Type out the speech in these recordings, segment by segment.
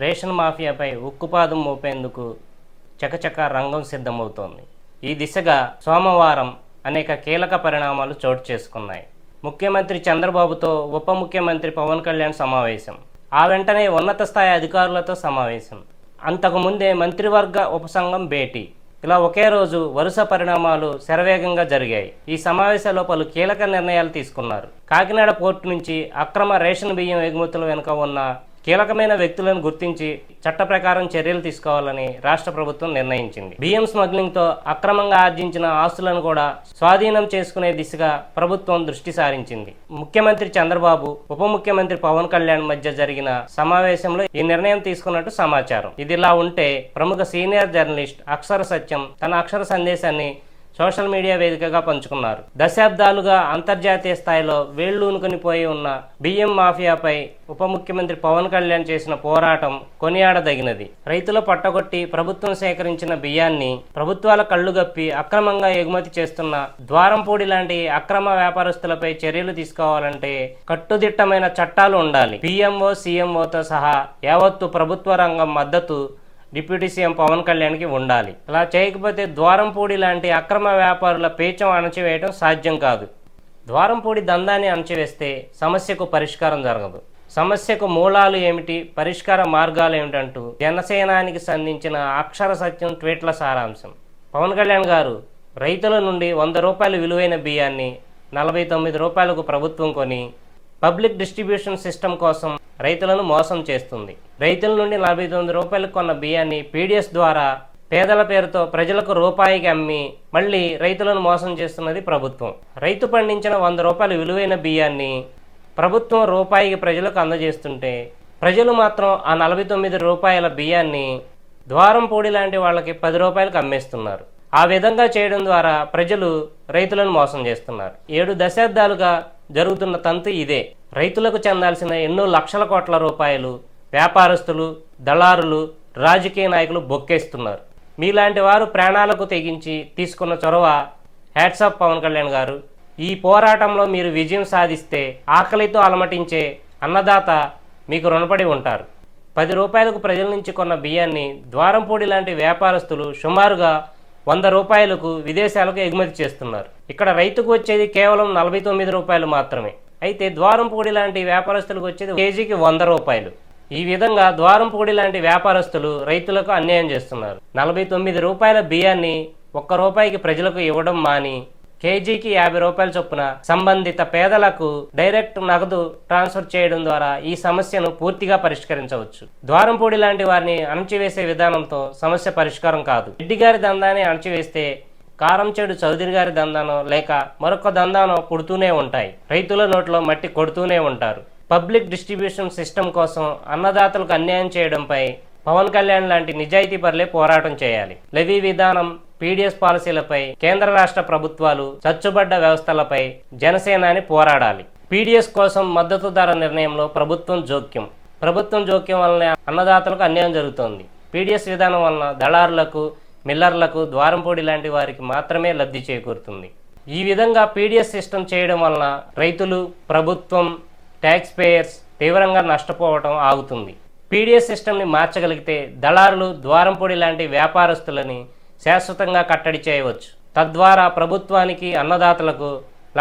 Ration మాఫియాపై ఉక్కుపాదం మోపేందుకు చకచక రంగం సిద్ధమవుతోంది. ఈ దిశగా సోమవారం అనేక కీలక పరిణామాలు చోటు చేసుకున్నాయి. ముఖ్యమంత్రి చంద్రబాబుతో ఉప ముఖ్యమంత్రి పవన్ కళ్యాణ్ సమావేశం, ఆ వెంటనే ఉన్నత స్థాయి అధికారులతో సమావేశం, అంతకుముందే మంత్రివర్గ ఉపసంఘం భేటీ, ఇలా ఒకే రోజు వరుస పరిణామాలు శరవేగంగా జరిగాయి. ఈ సమావేశాల్లో పలు కీలక నిర్ణయాలు తీసుకున్నారు. కాకినాడ పోర్టు నుంచి అక్రమ రేషన్ బియ్యం ఎగుమతుల వెనుక ఉన్న కీలకమైన వ్యక్తులను గుర్తించి చట్ట ప్రకారం చర్యలు తీసుకోవాలని రాష్ట్ర ప్రభుత్వం నిర్ణయించింది. బియ్యం స్మగ్లింగ్తో అక్రమంగా ఆర్జించిన ఆస్తులను కూడా స్వాధీనం చేసుకునే దిశగా ప్రభుత్వం దృష్టి సారించింది. ముఖ్యమంత్రి చంద్రబాబు, ఉప ముఖ్యమంత్రి పవన్ కళ్యాణ్ మధ్య జరిగిన సమావేశంలో ఈ నిర్ణయం తీసుకున్నట్టు సమాచారం. ఇదిలా ఉంటే ప్రముఖ సీనియర్ జర్నలిస్ట్ అక్షర సత్యం తన అక్షర సందేశాన్ని సోషల్ మీడియా వేదికగా పంచుకున్నారు. దశాబ్దాలుగా అంతర్జాతీయ స్థాయిలో వేళ్లూనుకొని పోయి ఉన్న బియ్యం మాఫియాపై ఉప ముఖ్యమంత్రి పవన్ కళ్యాణ్ చేసిన పోరాటం కొనియాడదగినది. రైతుల పట్టగొట్టి ప్రభుత్వం సేకరించిన బియ్యాన్ని ప్రభుత్వాల కళ్లుగప్పి అక్రమంగా ఎగుమతి చేస్తున్న ద్వారంపూడి లాంటి అక్రమ వ్యాపారస్తులపై చర్యలు తీసుకోవాలంటే కట్టుదిట్టమైన చట్టాలు ఉండాలి. పిఎంఓ, సీఎంఓతో సహా యావత్తు ప్రభుత్వ రంగం మద్దతు డిప్యూటీ సీఎం పవన్ కళ్యాణ్కి ఉండాలి. అలా చేయకపోతే ద్వారంపూడి లాంటి అక్రమ వ్యాపారుల పేచం అణచివేయడం సాధ్యం కాదు. ద్వారంపూడి దందాన్ని అణచివేస్తే సమస్యకు పరిష్కారం జరగదు. సమస్యకు మూలాలు ఏమిటి, పరిష్కార మార్గాలు ఏమిటంటూ జనసేనానికి సంధించిన అక్షర సత్యం ట్వీట్ల సారాంశం. పవన్ కళ్యాణ్ గారు రైతుల నుండి 100 రూపాయలు విలువైన బియ్యాన్ని 49 రూపాయలకు ప్రభుత్వం కొని పబ్లిక్ డిస్ట్రిబ్యూషన్ సిస్టమ్ కోసం రైతులను మోసం చేస్తుంది. రైతుల నుండి 49 రూపాయలకు కొన్న బియ్యాన్ని పీడిఎస్ ద్వారా పేదల పేరుతో ప్రజలకు రూపాయికి అమ్మి మళ్ళీ రైతులను మోసం చేస్తున్నది ప్రభుత్వం. రైతు పండించిన 100 రూపాయల విలువైన బియ్యాన్ని ప్రభుత్వం రూపాయికి ప్రజలకు అందజేస్తుంటే ప్రజలు మాత్రం ఆ 49 రూపాయల బియ్యాన్ని ద్వారంపూడి లాంటి వాళ్ళకి 10 రూపాయలకు అమ్మేస్తున్నారు. ఆ విధంగా చేయడం ద్వారా ప్రజలు రైతులను మోసం చేస్తున్నారు. 7 దశాబ్దాలుగా జరుగుతున్న తంతు ఇదే. రైతులకు చెందాల్సిన ఎన్నో లక్షల కోట్ల రూపాయలు వ్యాపారస్తులు, దళారులు, రాజకీయ నాయకులు బొక్కేస్తున్నారు. మీలాంటి వారు ప్రాణాలకు తెగించి తీసుకున్న చొరవ హ్యాట్సాప్ పవన్ కళ్యాణ్ గారు. ఈ పోరాటంలో మీరు విజయం సాధిస్తే ఆకలితో అలమటించే అన్నదాత మీకు రుణపడి ఉంటారు. 10 రూపాయలకు ప్రజల నుంచి కొన్న బియ్యాన్ని ద్వారంపూడి లాంటి వ్యాపారస్తులు సుమారుగా 100 రూపాయలకు విదేశాలకు ఎగుమతి చేస్తున్నారు. ఇక్కడ రైతుకు వచ్చేది కేవలం 49 రూపాయలు మాత్రమే. అయితే ద్వారంపూడి లాంటి వ్యాపారస్తులకు వచ్చేది కేజీకి 100 రూపాయలు. ఈ విధంగా ద్వారంపూడి లాంటి వ్యాపారస్తులు రైతులకు అన్యాయం చేస్తున్నారు. 49 రూపాయల బియ్యాన్ని 1 రూపాయికి ప్రజలకు ఇవ్వడం మాని కేజీకి 50 రూపాయల చొప్పున సంబంధిత పేదలకు డైరెక్ట్ నగదు ట్రాన్స్ఫర్ చేయడం ద్వారా ఈ సమస్యను పూర్తిగా పరిష్కరించవచ్చు. ద్వారంపూడి లాంటి వారిని అణచివేసే విధానంతో సమస్య పరిష్కారం కాదు. రెడ్డి గారి దందాన్ని అణచివేస్తే కారంచేడు చౌదరి గారి దందానో లేక మరొక దందానో పుడుతూనే ఉంటాయి. రైతుల నోట్లో మట్టి కొడుతూనే ఉంటారు. పబ్లిక్ డిస్ట్రిబ్యూషన్ సిస్టమ్ కోసం అన్నదాతలకు అన్యాయం చేయడంపై పవన్ కళ్యాణ్ లాంటి నిజాయితీ పరులే పోరాటం చేయాలి. లెవీ విధానం, పీడిఎస్ పాలసీలపై కేంద్ర రాష్ట్ర ప్రభుత్వాలు, చచ్చుబడ్డ వ్యవస్థలపై జనసేనాని పోరాడాలి. పీడిఎస్ కోసం మద్దతు ధర నిర్ణయంలో ప్రభుత్వం జోక్యం వలన అన్నదాతలకు అన్యాయం జరుగుతోంది. పీడిఎస్ విధానం వలన దళారులకు, మిల్లర్లకు, ద్వారంపూడి లాంటి వారికి మాత్రమే లబ్ధి చేకూరుతుంది. ఈ విధంగా పీడిఎస్ సిస్టమ్ చేయడం వలన రైతులు, ప్రభుత్వం, ట్యాక్స్ పేయర్స్ తీవ్రంగా నష్టపోవడం ఆగుతుంది. పీడిఎస్ సిస్టమ్ని మార్చగలిగితే దళారులు, ద్వారంపూడి లాంటి వ్యాపారస్తులని శాశ్వతంగా కట్టడి చేయవచ్చు. తద్వారా ప్రభుత్వానికి, అన్నదాతలకు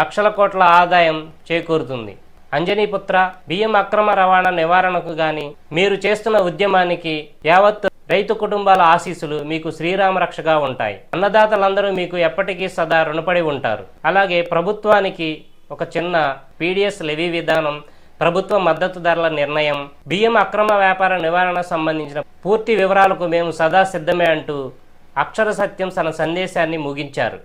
లక్షల కోట్ల ఆదాయం చేకూరుతుంది. అంజనీపుత్ర బియ్యం అక్రమ రవాణా నివారణకు గాని మీరు చేస్తున్న ఉద్యమానికి యావత్ రైతు కుటుంబాల ఆశీస్సులు మీకు శ్రీరామ రక్షగా ఉంటాయి. అన్నదాతలందరూ మీకు ఎప్పటికీ సదా రుణపడి ఉంటారు. అలాగే ప్రభుత్వానికి ఒక చిన్న పీడిఎస్ లెవీ విధానం, ప్రభుత్వ మద్దతు ధరల నిర్ణయం, బియ్యం అక్రమ వ్యాపార నివారణ సంబంధించిన పూర్తి వివరాలకు మేము సదా సిద్ధమే అంటూ అక్షర సత్యం తన సందేశాన్ని ముగించారు.